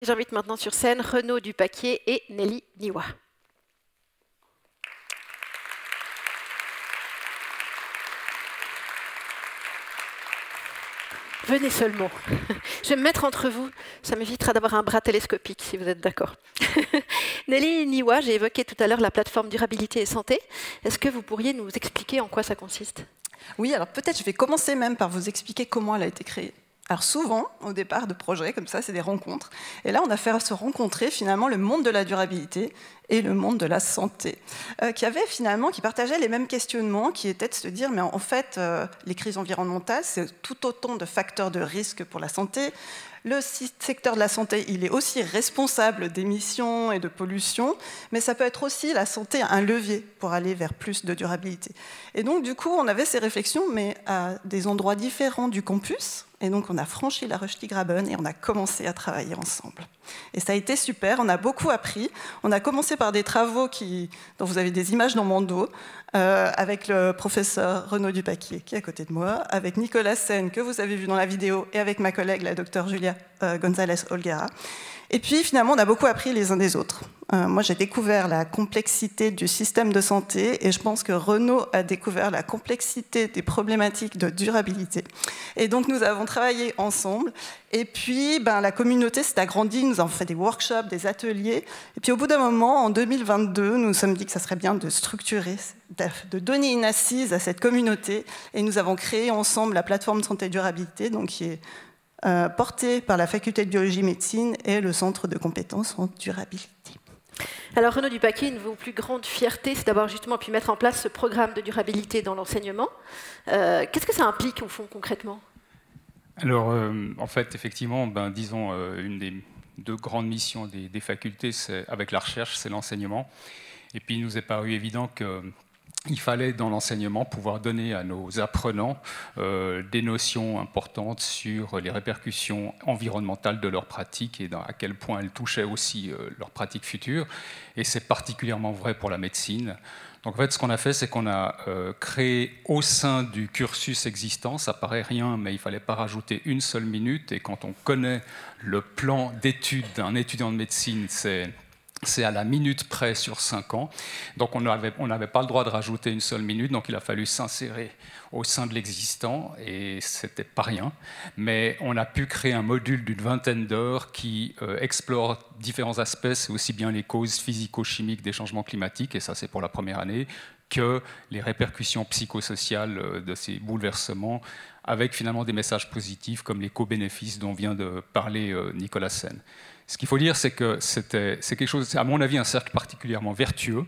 J'invite maintenant sur scène Renaud Dupaquier et Nelly Niwa. Venez seulement. Je vais me mettre entre vous. Ça m'évitera d'avoir un bras télescopique, si vous êtes d'accord. Nelly Niwa, j'ai évoqué tout à l'heure la plateforme durabilité et santé. Est-ce que vous pourriez nous expliquer en quoi ça consiste? Oui, alors peut-être je vais commencer même par vous expliquer comment elle a été créée. Alors souvent, au départ de projets comme ça, c'est des rencontres. Et là, on a fait se rencontrer finalement le monde de la durabilité et le monde de la santé, qui partageaient les mêmes questionnements, qui étaient de se dire, mais en fait, les crises environnementales, c'est tout autant de facteurs de risque pour la santé. Le secteur de la santé, il est aussi responsable d'émissions et de pollution, mais ça peut être aussi la santé un levier pour aller vers plus de durabilité. Et donc, du coup, on avait ces réflexions, mais à des endroits différents du campus. Et donc, on a franchi la Röschligraben et on a commencé à travailler ensemble. Et ça a été super, on a beaucoup appris. On a commencé par des travaux dont vous avez des images dans mon dos, avec le professeur Renaud Dupaquier, qui est à côté de moi, avec Nicolas Sen, que vous avez vu dans la vidéo, et avec ma collègue, la docteure Julia González Olguera. Et puis, finalement, on a beaucoup appris les uns des autres. Moi, j'ai découvert la complexité du système de santé et je pense que Renaud a découvert la complexité des problématiques de durabilité. Et donc, nous avons travaillé ensemble. Et puis, la communauté s'est agrandie. Nous avons fait des workshops, des ateliers. Et puis, au bout d'un moment, en 2022, nous nous sommes dit que ça serait bien de structurer, de donner une assise à cette communauté. Et nous avons créé ensemble la plateforme Santé et Durabilité, donc qui est porté par la faculté de biologie médecine et le centre de compétences en durabilité. Alors Renaud Dupaquier, une de vos plus grandes fiertés, c'est d'avoir justement pu mettre en place ce programme de durabilité dans l'enseignement. Qu'est-ce que ça implique au fond concrètement? Alors en fait, effectivement, disons, une des deux grandes missions des facultés avec la recherche, c'est l'enseignement. Et puis il nous est paru évident que il fallait, dans l'enseignement, pouvoir donner à nos apprenants des notions importantes sur les répercussions environnementales de leurs pratiques et à quel point elles touchaient aussi leurs pratiques futures. Et c'est particulièrement vrai pour la médecine. Donc en fait, ce qu'on a fait, c'est qu'on a créé au sein du cursus existant, ça paraît rien, mais il ne fallait pas rajouter une seule minute. Et quand on connaît le plan d'études d'un étudiant de médecine, c'est à la minute près sur 5 ans. Donc on n'avait pas le droit de rajouter une seule minute, donc il a fallu s'insérer au sein de l'existant, et c'était pas rien. Mais on a pu créer un module d'une 20aine d'heures qui explore différents aspects, c'est aussi bien les causes physico-chimiques des changements climatiques, et ça c'est pour la première année, que les répercussions psychosociales de ces bouleversements, avec finalement des messages positifs comme les co-bénéfices dont vient de parler Nicolas Sen. Ce qu'il faut dire, c'est que c'est quelque chose, à mon avis, un cercle particulièrement vertueux,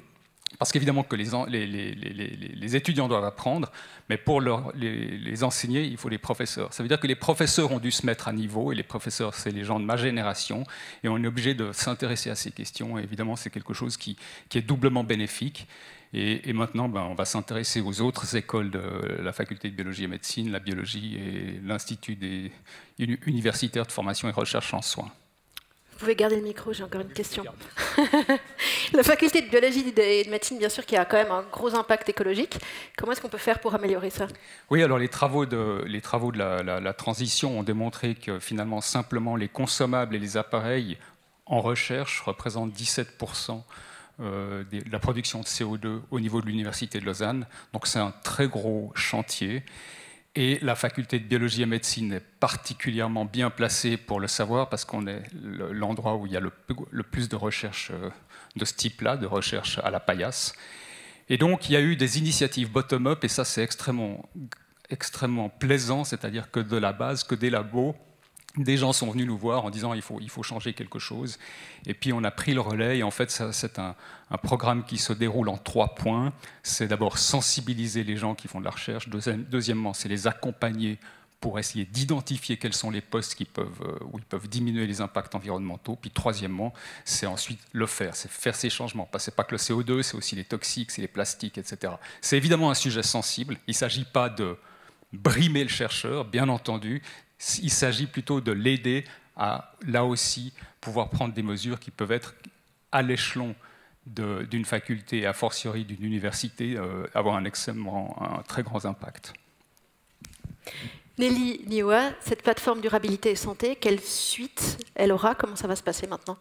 parce qu'évidemment que les étudiants doivent apprendre, mais pour les enseigner, il faut des professeurs. Ça veut dire que les professeurs ont dû se mettre à niveau, et les professeurs, c'est les gens de ma génération, et on est obligé de s'intéresser à ces questions, et évidemment, c'est quelque chose qui est doublement bénéfique. Et maintenant, on va s'intéresser aux autres écoles de la faculté de biologie et médecine, la biologie et l'Institut universitaire de formation et recherche en soins. Vous pouvez garder le micro, j'ai encore une question. La faculté de biologie et de médecine, bien sûr, qui a quand même un gros impact écologique. Comment est-ce qu'on peut faire pour améliorer ça? Oui, alors les travaux de la transition ont démontré que finalement, simplement les consommables et les appareils en recherche représentent 17% de la production de CO2 au niveau de l'Université de Lausanne. Donc c'est un très gros chantier. Et la faculté de biologie et médecine est particulièrement bien placée pour le savoir parce qu'on est l'endroit où il y a le plus de recherche de ce type-là, de recherche à la paillasse. Et donc, il y a eu des initiatives bottom-up, et ça, c'est extrêmement plaisant, c'est-à-dire que de la base, que des labos, des gens sont venus nous voir en disant il faut changer quelque chose. Et puis on a pris le relais, et en fait c'est un programme qui se déroule en 3 points. C'est d'abord sensibiliser les gens qui font de la recherche. Deuxièmement, c'est les accompagner pour essayer d'identifier quels sont les postes où ils peuvent diminuer les impacts environnementaux. Puis troisièmement, c'est ensuite le faire, c'est faire ces changements. C'est pas que le CO2, c'est aussi les toxiques, c'est les plastiques, etc. C'est évidemment un sujet sensible. Il ne s'agit pas de brimer le chercheur, bien entendu. Il s'agit plutôt de l'aider à, là aussi, pouvoir prendre des mesures qui peuvent être à l'échelon d'une faculté, a fortiori d'une université, avoir un très grand impact. Nelly Niwa, cette plateforme durabilité et santé, quelle suite elle aura? Comment ça va se passer maintenant?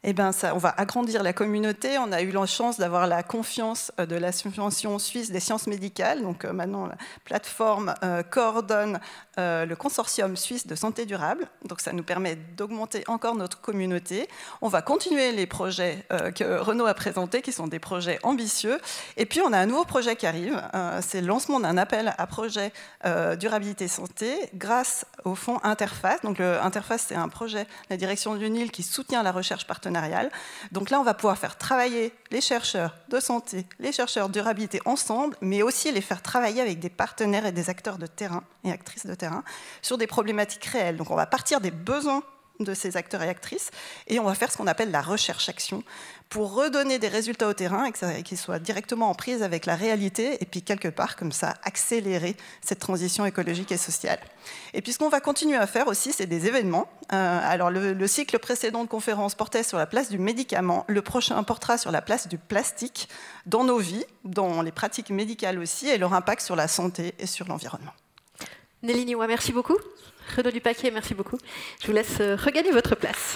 Eh ben ça, on va agrandir la communauté. On a eu la chance d'avoir la confiance de l'Association suisse des sciences médicales. Donc maintenant, la plateforme coordonne le consortium suisse de santé durable. Donc ça nous permet d'augmenter encore notre communauté. On va continuer les projets que Renaud a présentés, qui sont des projets ambitieux. Et puis on a un nouveau projet qui arrive. C'est le lancement d'un appel à projet durabilité santé grâce au fonds Interface. Donc Interface, c'est un projet de la direction de l'UNIL qui soutient la recherche partenariale. Donc là, on va pouvoir faire travailler les chercheurs de santé, les chercheurs de durabilité ensemble, mais aussi les faire travailler avec des partenaires et des acteurs de terrain et actrices de terrain sur des problématiques réelles. Donc on va partir des besoins de ces acteurs et actrices et on va faire ce qu'on appelle la recherche-action pour redonner des résultats au terrain et qu'ils soient directement en prise avec la réalité et puis quelque part comme ça accélérer cette transition écologique et sociale. Et puis ce qu'on va continuer à faire aussi, c'est des événements. Alors le cycle précédent de conférences portait sur la place du médicament, le prochain portera sur la place du plastique dans nos vies, dans les pratiques médicales aussi et leur impact sur la santé et sur l'environnement. Nelly Niwa, merci beaucoup. Renaud Dupaquier, merci beaucoup. Je vous laisse regagner votre place.